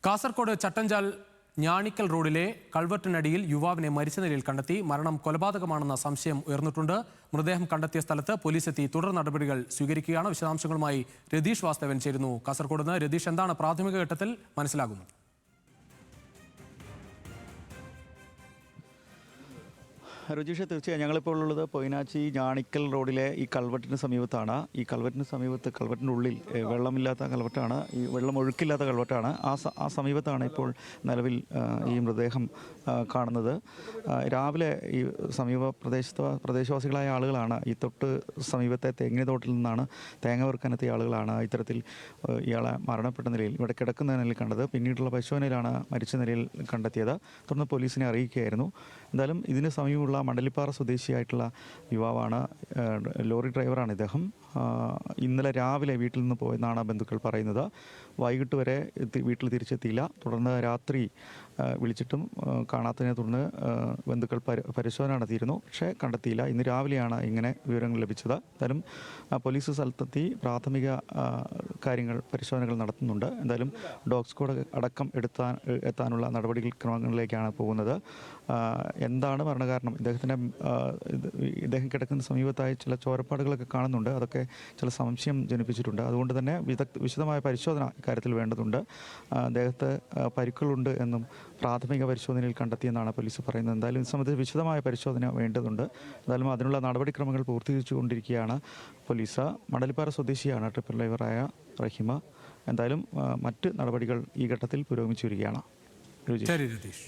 കാസർഗോഡ് ചട്ടഞ്ചാൽ ഞാണിക്കൽ റോഡിലെ കൾവർട്ടിനടിയിൽ യുവാവിനെ മരിച്ച നിലയിൽ കണ്ടെത്തി. മരണം കൊലപാതകമാണെന്ന സംശയം ഉയർന്നിട്ടുണ്ട്. മൃതദേഹം കണ്ടെത്തിയ സ്ഥലത്ത് പോലീസ് എത്തി തുടർ നടപടികൾ സ്വീകരിക്കുകയാണ്. വിശദാംശങ്ങളുമായി രതീഷ് വാസ്തവൻ ചേരുന്നു കാസർഗോഡ് നിന്ന്. രതീഷ്, എന്താണ് പ്രാഥമിക ഘട്ടത്തിൽ മനസ്സിലാകുന്നത്? രുചീഷ, തീർച്ചയായും ഞങ്ങളിപ്പോൾ ഉള്ളത് പൊയിനാച്ചി ഞാണിക്കൽ റോഡിലെ ഈ കൾവറ്റിന് സമീപത്താണ്. ഈ കൾവറ്റിന് സമീപത്ത് കൾവറ്റിൻ്റെ ഉള്ളിൽ വെള്ളമില്ലാത്ത കൾവറ്റാണ്, ഈ വെള്ളം ഒഴുക്കില്ലാത്ത കൾവറ്റാണ്. ആ സമീപത്താണ് ഇപ്പോൾ നിലവിൽ ഈ മൃതദേഹം കാണുന്നത്. രാവിലെ ഈ പ്രദേശവാസികളായ ആളുകളാണ് ഈ തൊട്ട് സമീപത്തെ തെങ്ങിന് തോട്ടിൽ നിന്നാണ് തേങ്ങ വെറുക്കാനെത്തിയ ആളുകളാണ് ഇത്തരത്തിൽ ഇയാളെ മരണപ്പെട്ട നിലയിൽ ഇവിടെ കിടക്കുന്ന നിലയിൽ കണ്ടത്. പിന്നീടുള്ള പരിശോധനയിലാണ് മരിച്ച നിലയിൽ കണ്ടെത്തിയത്. തുടർന്ന് പോലീസിനെ അറിയിക്കുകയായിരുന്നു. എന്തായാലും ഇതിന് സമീപമുള്ള മണ്ടലിപ്പാറ സ്വദേശിയായിട്ടുള്ള യുവാവാണ്, ലോറി ഡ്രൈവറാണ് ഇദ്ദേഹം. ഇന്നലെ രാവിലെ വീട്ടിൽ നിന്ന് പോയെന്നാണ് ബന്ധുക്കൾ പറയുന്നത്. വൈകിട്ട് വരെ വീട്ടിൽ തിരിച്ചെത്തിയില്ല. തുടർന്ന് രാത്രി വിളിച്ചിട്ടും കാണാത്തതിനെ തുടർന്ന് ബന്ധുക്കൾ പരിശോധന നടത്തിയിരുന്നു, പക്ഷേ കണ്ടെത്തിയില്ല. ഇന്ന് രാവിലെയാണ് ഇങ്ങനെ വിവരങ്ങൾ ലഭിച്ചത്. എന്തായാലും പോലീസ് സ്ഥലത്തെത്തി പ്രാഥമിക കാര്യങ്ങൾ പരിശോധനകൾ നടത്തുന്നുണ്ട്. എന്തായാലും ഡോഗ് സ്ക്വാഡ് അടക്കം എത്താനുള്ള നടപടിക്രമങ്ങളിലേക്കാണ് പോകുന്നത്. എന്താണ് മരണകാരണം? ഇദ്ദേഹം കിടക്കുന്ന സമീപത്തായി ചില ചോരപ്പാടുകളൊക്കെ കാണുന്നുണ്ട്. അതൊക്കെ ചില സംശയം ജനിപ്പിച്ചിട്ടുണ്ട്. അതുകൊണ്ട് തന്നെ വിശദമായ പരിശോധന ഇക്കാര്യത്തിൽ വേണ്ടതുണ്ട്. അദ്ദേഹത്തെ പരിക്കുകളുണ്ട് എന്നും പ്രാഥമിക പരിശോധനയിൽ കണ്ടെത്തിയെന്നാണ് പോലീസ് പറയുന്നത്. എന്തായാലും ഇത് സംബന്ധിച്ച് വിശദമായ പരിശോധന വേണ്ടതുണ്ട്. എന്തായാലും അതിനുള്ള നടപടിക്രമങ്ങൾ പൂർത്തീകരിച്ചുകൊണ്ടിരിക്കുകയാണ് പോലീസ്. മടലിപ്പാറ സ്വദേശിയാണ് ട്രിപ്പർ ഡ്രൈവറായ റഹിമ. എന്തായാലും മറ്റ് നടപടികൾ ഈ ഘട്ടത്തിൽ പുരോഗമിച്ചു വരികയാണ്. ശരി രതീഷ്.